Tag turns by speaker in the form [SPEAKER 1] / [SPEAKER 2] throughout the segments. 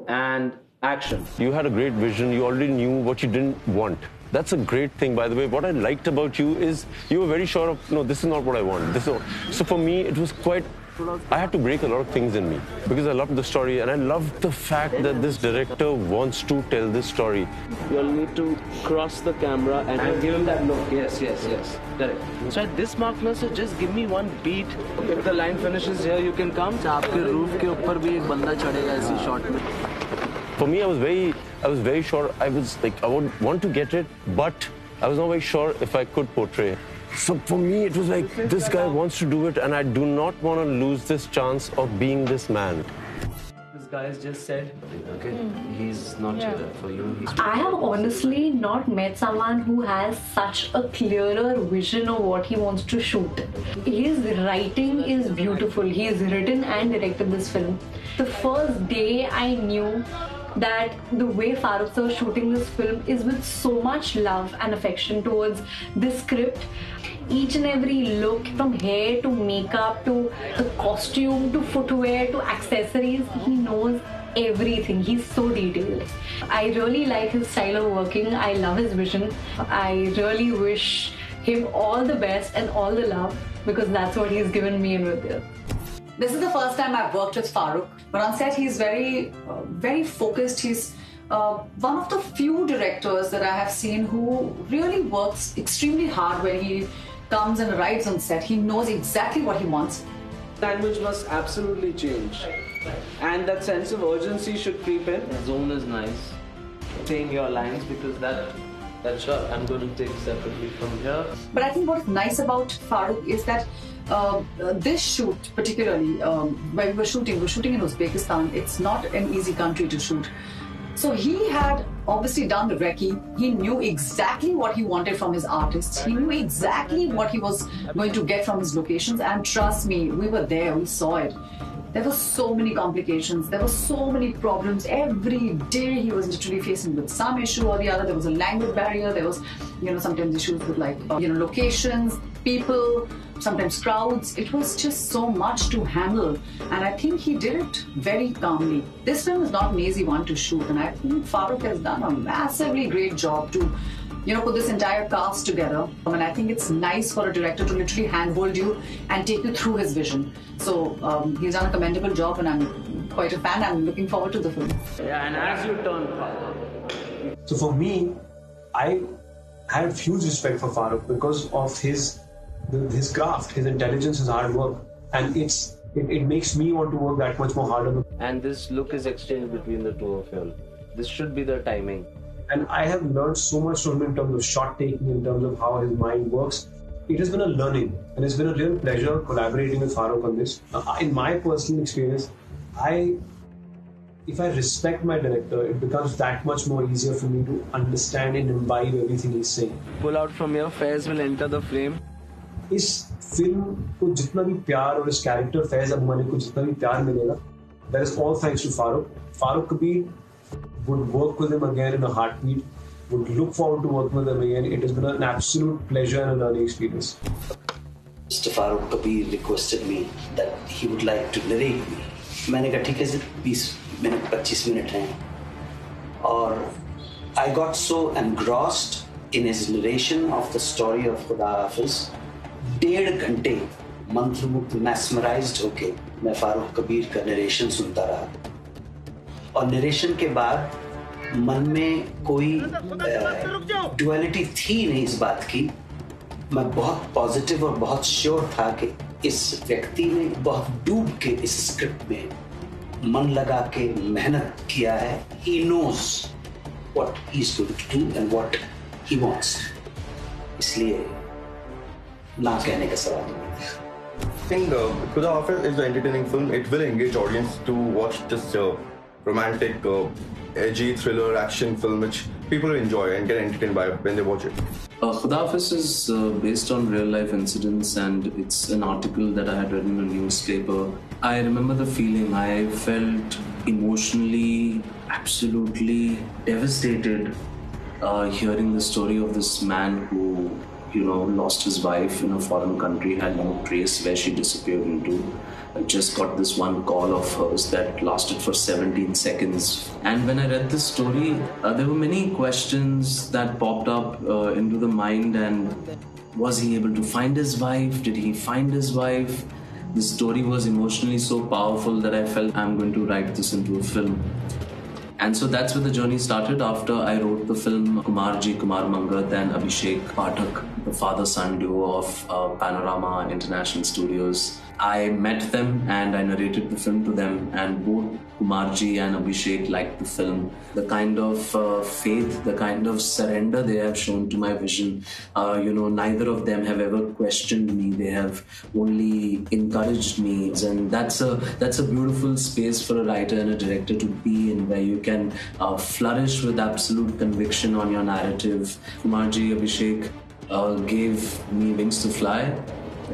[SPEAKER 1] and action.
[SPEAKER 2] You had a great vision. You already knew what you didn't want. That's a great thing, by the way. What I liked about you is you were very sure of, no, this is not what I want. So for me, it was quite, I had to break a lot of things in me because I loved the story and I loved the fact that this director wants to tell this story.
[SPEAKER 1] You'll need to cross the camera and give him that look. Yes. Correct. So at this mark, so just give me one beat. If the line finishes here, you can come. आपके roof के ऊपर भी एक बंदा चढ़ेगा इसी shot में.
[SPEAKER 2] For me, I was very sure. I was like, I would want to get it, but I was not very sure if I could portray. So for me, it was like, this guy wants to do it, and I do not want to lose this chance of being this man.
[SPEAKER 1] This guy has just said, okay, he's not here for you.
[SPEAKER 3] I have honestly not met someone who has such a clearer vision of what he wants to shoot. His writing is beautiful. He has written and directed this film. The first day I knew that the way Farrokh sir was shooting this film is with so much love and affection towards this script. Each and every look, from hair to makeup to the costume to footwear to accessories, he knows everything. He's so detailed. I really like his style of working. I love his vision. I really wish him all the best and all the love because that's what he's given me in Vidya.
[SPEAKER 4] This is the first time I've worked with Farrokh, but on set he's very focused. He's one of the few directors that I have seen who really works extremely hard when he comes and arrives on set. He knows exactly what he wants.
[SPEAKER 1] Language must absolutely change. And that sense of urgency should creep in. Zone is nice. Saying your lines because that's sure I'm going to take separately from here.
[SPEAKER 4] But I think what's nice about Farrokh is that this shoot, particularly where we're shooting in Uzbekistan. It's not an easy country to shoot. So he had obviously done the recce. He knew exactly what he wanted from his artists. He knew exactly what he was going to get from his locations. And trust me, we were there, we saw it. There were so many complications. There were so many problems. Every day he was literally facing with some issue or the other. There was a language barrier. There was, sometimes issues with locations, people, sometimes crowds. It was just so much to handle. And I think he did it very calmly. This film is not an easy one to shoot. And I think Farrokh has done a massively great job to put this entire cast together. And I think it's nice for a director to literally handhold you and take you through his vision. So he's done a commendable job and I'm quite a fan. I'm looking forward to the film.
[SPEAKER 1] Yeah, and as you turn.
[SPEAKER 5] So for me, I had huge respect for Farrokh because of his craft, his intelligence, his hard work. And it makes me want to work that much more harder.
[SPEAKER 1] And this look is exchanged between the two of you. This should be the timing.
[SPEAKER 5] And I have learned so much from him in terms of shot taking, in terms of how his mind works. It has been a learning, and it's been a real pleasure collaborating with Farrokh on this. In my personal experience, if I respect my director, it becomes that much more easier for me to understand and imbibe everything he's saying.
[SPEAKER 1] Pull out from here, Faiz will enter the frame.
[SPEAKER 5] इस film को जितना भी प्यार और इस character Faiz Abu Malik को जितना भी प्यार मिलेगा, that is all thanks to Farrokh. Farrokh Kabir would work with him again in a heartbeat, would look forward to working with him again. It has been an absolute pleasure and a learning experience.
[SPEAKER 6] Mr. Farrokh Kabir requested me that he would like to narrate me. मैंने कहा ठीक है sir 20 minute 25 minute हैं और I got so engrossed in his narration of the story of Khuda Hafiz. 1.5 घंटे मंत्रमुग्ध mesmerized होके मैं फारूक कबीर का नरेशन सुनता रहा और नरेशन के बाद मन में कोई डुअलिटी थी नहीं इस बात की. मैं बहुत पॉजिटिव और बहुत श्योर था कि इस व्यक्ति ने बहुत डूब के इस स्क्रिप्ट में मन लगा के मेहनत किया है. He knows what he's going to do and what he wants. इसलिए ना कहने का सवाल नहीं.
[SPEAKER 7] I think Khuda Hafiz is an entertaining film. It will engage audience to watch this romantic, edgy thriller action film which people enjoy and get entertained by when they watch it.
[SPEAKER 8] Khuda Hafiz is based on real life incidents and it's an article that I had read in a newspaper. I remember the feeling. I felt emotionally absolutely devastated hearing the story of this man who lost his wife in a foreign country, had no trace where she disappeared into. I just got this one call of hers that lasted for 17 seconds. And when I read this story, there were many questions that popped up into the mind. And was he able to find his wife? Did he find his wife? The story was emotionally so powerful that I felt I'm going to write this into a film. And so that's where the journey started. After I wrote the film, Kumar Mangat and Abhishek Pathak, the father-son duo of Panorama International Studios, I met them and I narrated the film to them, and both Kumarji and Abhishek liked the film. The kind of faith, the kind of surrender they have shown to my vision, neither of them have ever questioned me. They have only encouraged me, and that's a beautiful space for a writer and a director to be in, where you can flourish with absolute conviction on your narrative. Kumarji, Abhishek gave me wings to fly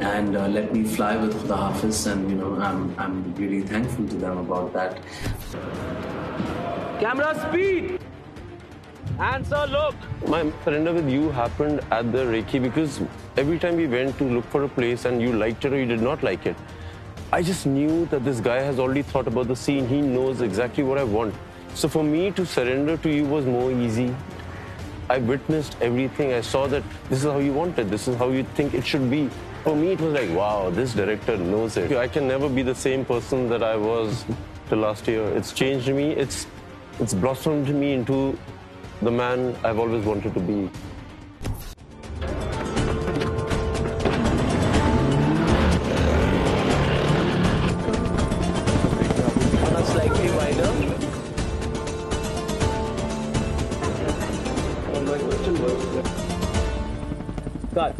[SPEAKER 8] and let me fly with Khuda Hafiz, and I'm really thankful to them about that.
[SPEAKER 1] Camera speed! Answer, look!
[SPEAKER 2] My surrender with you happened at the Reiki because every time we went to look for a place and you liked it or you did not like it, I just knew that this guy has already thought about the scene. He knows exactly what I want. So for me to surrender to you was more easy. I witnessed everything. I saw that this is how you want it. This is how you think it should be. For me, it was like, wow, this director knows it. I can never be the same person that I was till last year. It's changed me. It's blossomed me into the man I've always wanted to be.
[SPEAKER 1] On a slightly wider. My question was... Cut.